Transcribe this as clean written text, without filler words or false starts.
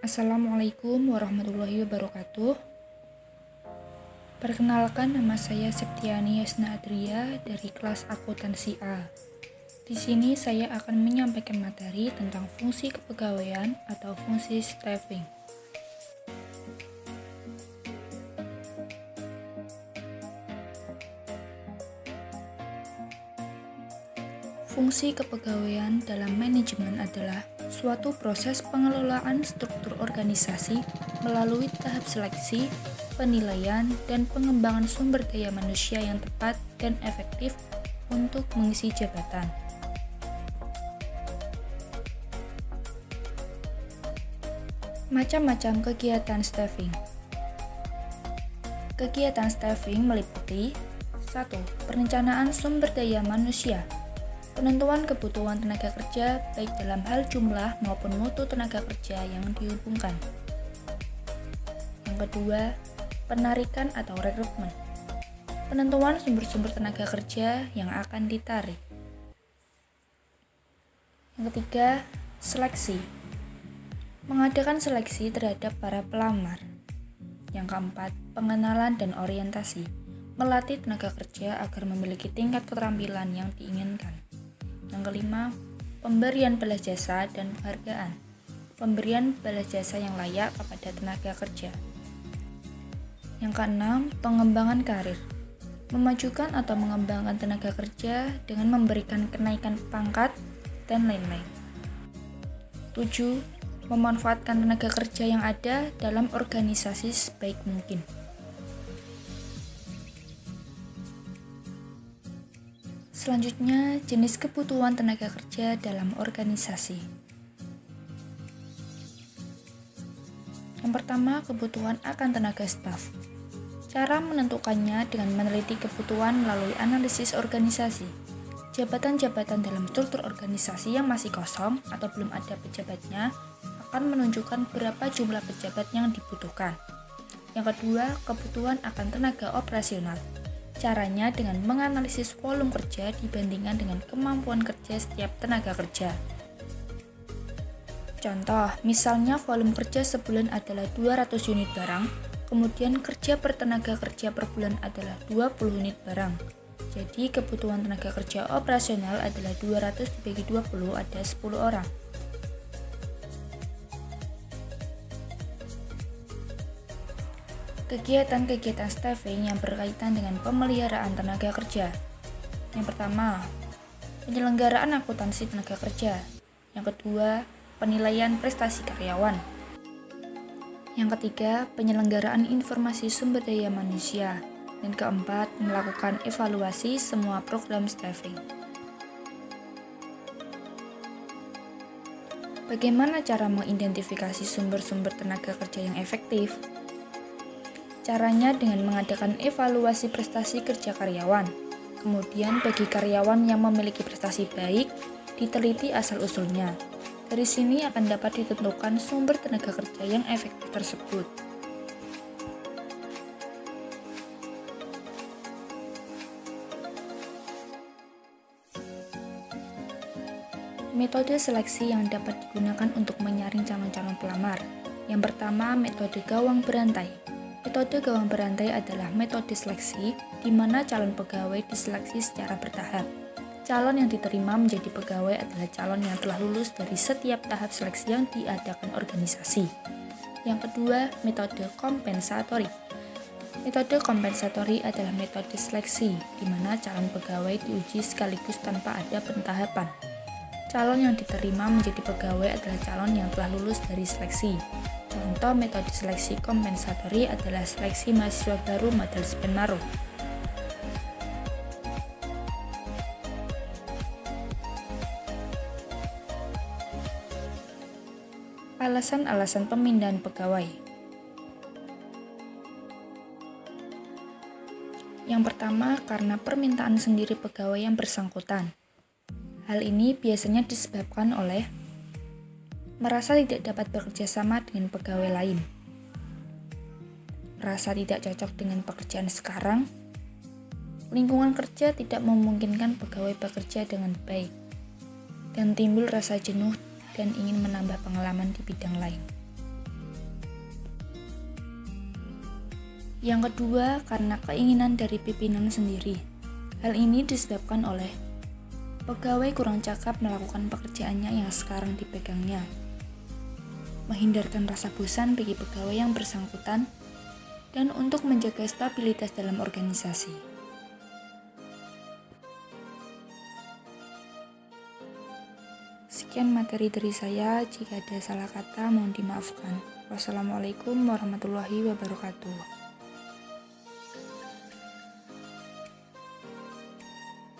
Assalamualaikum warahmatullahi wabarakatuh. Perkenalkan, nama saya Septiani Yasna Adria dari kelas akuntansi A. Di sini saya akan menyampaikan materi tentang fungsi kepegawaian atau fungsi staffing. Fungsi kepegawaian dalam manajemen adalah suatu proses pengelolaan struktur organisasi melalui tahap seleksi, penilaian, dan pengembangan sumber daya manusia yang tepat dan efektif untuk mengisi jabatan. Macam-macam kegiatan staffing. Kegiatan staffing meliputi 1. Perencanaan sumber daya manusia. Penentuan kebutuhan tenaga kerja baik dalam hal jumlah maupun mutu tenaga kerja yang dihubungkan. Yang kedua, penarikan atau rekrutmen. Penentuan sumber-sumber tenaga kerja yang akan ditarik. Yang ketiga, seleksi. Mengadakan seleksi terhadap para pelamar. Yang keempat, pengenalan dan orientasi. Melatih tenaga kerja agar memiliki tingkat keterampilan yang diinginkan. Yang kelima, pemberian balas jasa dan penghargaan. Pemberian balas jasa yang layak kepada tenaga kerja. Yang keenam, pengembangan karir. Memajukan atau mengembangkan tenaga kerja dengan memberikan kenaikan pangkat dan lain-lain. 7. Memanfaatkan tenaga kerja yang ada dalam organisasi sebaik mungkin. Selanjutnya, jenis kebutuhan tenaga kerja dalam organisasi. Yang pertama, kebutuhan akan tenaga staf. Cara menentukannya dengan meneliti kebutuhan melalui analisis organisasi. Jabatan-jabatan dalam struktur organisasi yang masih kosong atau belum ada pejabatnya akan menunjukkan berapa jumlah pejabat yang dibutuhkan. Yang kedua, kebutuhan akan tenaga operasional. Caranya dengan menganalisis volume kerja dibandingkan dengan kemampuan kerja setiap tenaga kerja. Contoh, misalnya volume kerja sebulan adalah 200 unit barang, kemudian kerja per tenaga kerja per bulan adalah 20 unit barang. Jadi kebutuhan tenaga kerja operasional adalah 200 dibagi 20 ada 10 orang. Kegiatan-kegiatan staffing yang berkaitan dengan pemeliharaan tenaga kerja. Yang pertama, penyelenggaraan akuntansi tenaga kerja. Yang kedua, penilaian prestasi karyawan. Yang ketiga, penyelenggaraan informasi sumber daya manusia. Dan keempat, melakukan evaluasi semua program staffing. Bagaimana cara mengidentifikasi sumber-sumber tenaga kerja yang efektif? Caranya dengan mengadakan evaluasi prestasi kerja karyawan. Kemudian bagi karyawan yang memiliki prestasi baik, diteliti asal-usulnya. Dari sini akan dapat ditentukan sumber tenaga kerja yang efektif tersebut. Metode seleksi yang dapat digunakan untuk menyaring calon-calon pelamar. Yang pertama, metode gawang berantai. Metode gawang berantai adalah metode seleksi di mana calon pegawai diseleksi secara bertahap. Calon yang diterima menjadi pegawai adalah calon yang telah lulus dari setiap tahap seleksi yang diadakan organisasi. Yang kedua, metode kompensatori. Metode kompensatori adalah metode seleksi di mana calon pegawai diuji sekaligus tanpa ada pentahapan. Calon yang diterima menjadi pegawai adalah calon yang telah lulus dari seleksi. Contoh metode seleksi kompensatori adalah seleksi mahasiswa baru model Spenmaro. Alasan-alasan pemindahan pegawai. Yang pertama, karena permintaan sendiri pegawai yang bersangkutan. Hal ini biasanya disebabkan oleh merasa tidak dapat bekerja sama dengan pegawai lain, merasa tidak cocok dengan pekerjaan sekarang, lingkungan kerja tidak memungkinkan pegawai bekerja dengan baik, dan timbul rasa jenuh dan ingin menambah pengalaman di bidang lain. Yang kedua, karena keinginan dari pimpinan sendiri. Hal ini disebabkan oleh pegawai kurang cakap melakukan pekerjaannya yang sekarang dipegangnya, menghindarkan rasa bosan bagi pegawai yang bersangkutan, dan untuk menjaga stabilitas dalam organisasi. Sekian materi dari saya, jika ada salah kata mohon dimaafkan. Wassalamualaikum warahmatullahi wabarakatuh.